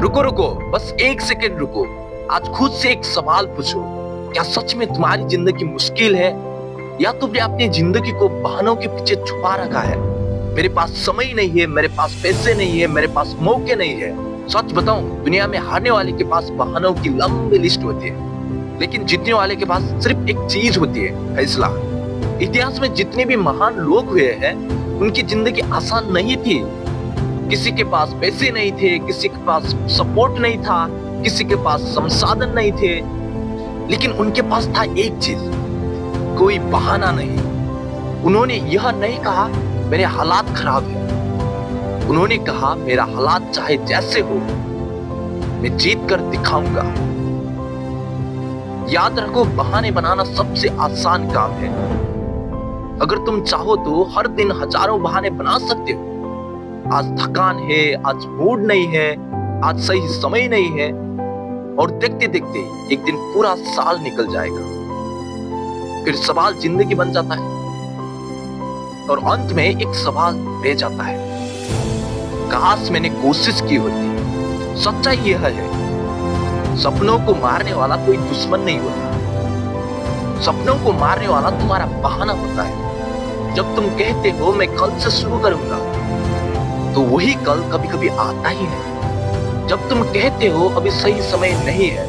रुको रुको, बस एक सेकंड रुको। आज खुद से एक सवाल पूछो, क्या सच में तुम्हारी जिंदगी मुश्किल है या तुमने अपनी जिंदगी को बहानों के पीछे छुपा रखा है? मेरे पास समय नहीं है, मेरे पास पैसे नहीं है, मेरे पास मौके नहीं है। सच बताऊं, दुनिया में हारने वाले के पास बहानों की लंबी लिस्ट होती है, लेकिन जीतने वाले के पास सिर्फ एक चीज होती है, फैसला। इतिहास में जितने भी महान लोग हुए हैं, उनकी जिंदगी आसान नहीं थी। किसी के पास पैसे नहीं थे, किसी के पास सपोर्ट नहीं था, किसी के पास संसाधन नहीं थे, लेकिन उनके पास था एक चीज, कोई बहाना नहीं। उन्होंने यह नहीं कहा मेरे हालात खराब है, उन्होंने कहा मेरा हालात चाहे जैसे हो, मैं जीत कर दिखाऊंगा। याद रखो, बहाने बनाना सबसे आसान काम है। अगर तुम चाहो तो हर दिन हजारों बहाने बना सकते हो। आज थकान है, आज मूड नहीं है, आज सही समय नहीं है, और देखते देखते एक दिन पूरा साल निकल जाएगा। फिर सवाल जिंदगी बन जाता है और अंत में एक सवाल रह जाता है, काश मैंने कोशिश की होती। सच्चाई यह है, सपनों को मारने वाला कोई दुश्मन नहीं होता। सपनों को मारने वाला तुम्हारा बहाना होता है। जब तुम कहते हो मैं कल से शुरू करूंगा, तो वही कल कभी कभी आता ही नहीं। जब तुम कहते हो अभी सही समय नहीं है,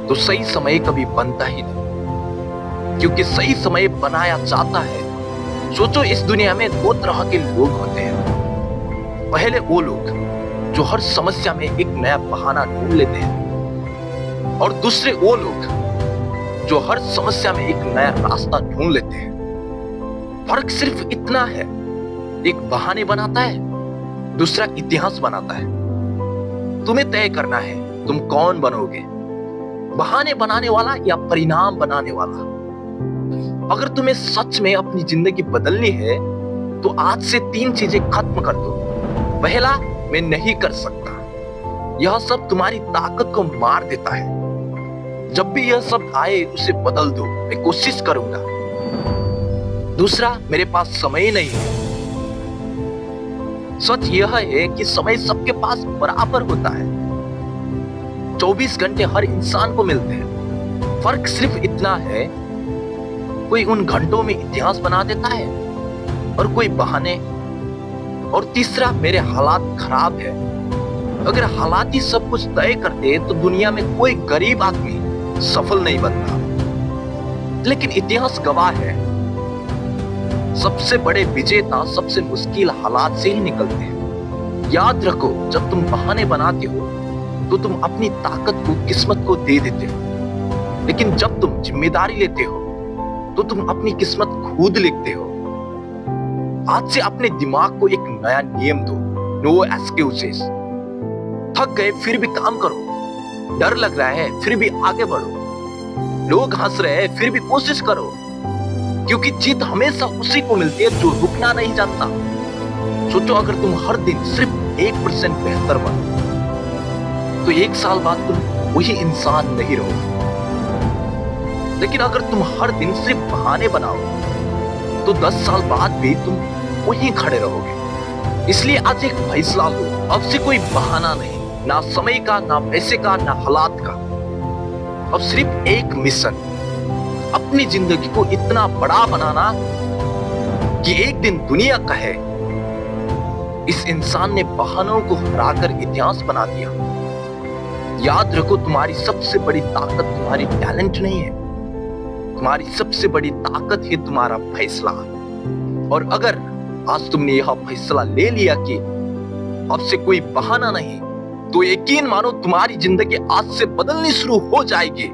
तो सही समय कभी बनता ही नहीं, क्योंकि सही समय बनाया जाता है। सोचो, इस दुनिया में दो तरह के लोग होते हैं। पहले वो लोग जो हर समस्या में एक नया बहाना ढूंढ लेते हैं, और दूसरे वो लोग जो हर समस्या में एक नया रास्ता ढूंढ लेते हैं। फर्क सिर्फ इतना है, एक बहाने बनाता है, दूसरा इतिहास बनाता है। तुम्हें तय करना है तुम कौन बनोगे, बहाने बनाने वाला या परिणाम बनाने वाला। अगर तुम्हें सच में अपनी जिंदगी बदलनी है, तो आज से 3 चीजें खत्म कर दो। पहला, मैं नहीं कर सकता। यह सब तुम्हारी ताकत को मार देता है। जब भी यह सब आए, उसे बदल दो, मैं कोशिश करूंगा। दूसरा, मेरे पास समय नहीं है। सच यह है कि समय सबके पास बराबर होता है। 24 घंटे हर इंसान को मिलते हैं। फर्क सिर्फ इतना है, कोई उन घंटों में इतिहास बना देता है और कोई बहाने। और तीसरा, मेरे हालात खराब है। अगर हालात ही सब कुछ तय करते, तो दुनिया में कोई गरीब आदमी सफल नहीं बनता। लेकिन इतिहास गवाह है, सबसे बड़े विजेता सबसे मुश्किल हालात से ही निकलते हैं। याद रखो, जब तुम बहाने बनाते हो, तो तुम अपनी ताकत को किस्मत को दे देते हो, लेकिन जब तुम जिम्मेदारी लेते हो, तो तुम अपनी किस्मत खुद लिखते हो। आज से अपने दिमाग को एक नया नियम दो, नो एक्सक्यूजेस। थक गए फिर भी काम करो, डर लग रहा है फिर भी आगे बढ़ो, लोग हंस रहे हैं फिर भी कोशिश करो, क्योंकि जीत हमेशा उसी को मिलती है जो रुकना नहीं जानता। सोचो, अगर तुम हर दिन सिर्फ 1% बेहतर बनो, तो 1 साल बाद तुम वही इंसान नहीं रहोगे। लेकिन अगर तुम हर दिन सिर्फ बहाने बनाओ, तो 10 साल बाद भी तुम वहीं खड़े रहोगे। इसलिए आज एक फैसला लो, अब से कोई बहाना नहीं, ना समय का, ना पैसे का, ना हालात का। अब सिर्फ एक मिशन, अपनी जिंदगी को इतना बड़ा बनाना कि एक दिन दुनिया कहे, इस इंसान ने बहानों को हराकर इतिहास बना दिया। याद रखो, तुम्हारी सबसे बड़ी ताकत तुम्हारी टैलेंट नहीं है, तुम्हारी सबसे बड़ी ताकत है तुम्हारा फैसला। और अगर आज तुमने यह फैसला ले लिया कि अब से कोई बहाना नहीं, तो यकीन मानो तुम्हारी जिंदगी आज से बदलनी शुरू हो जाएगी।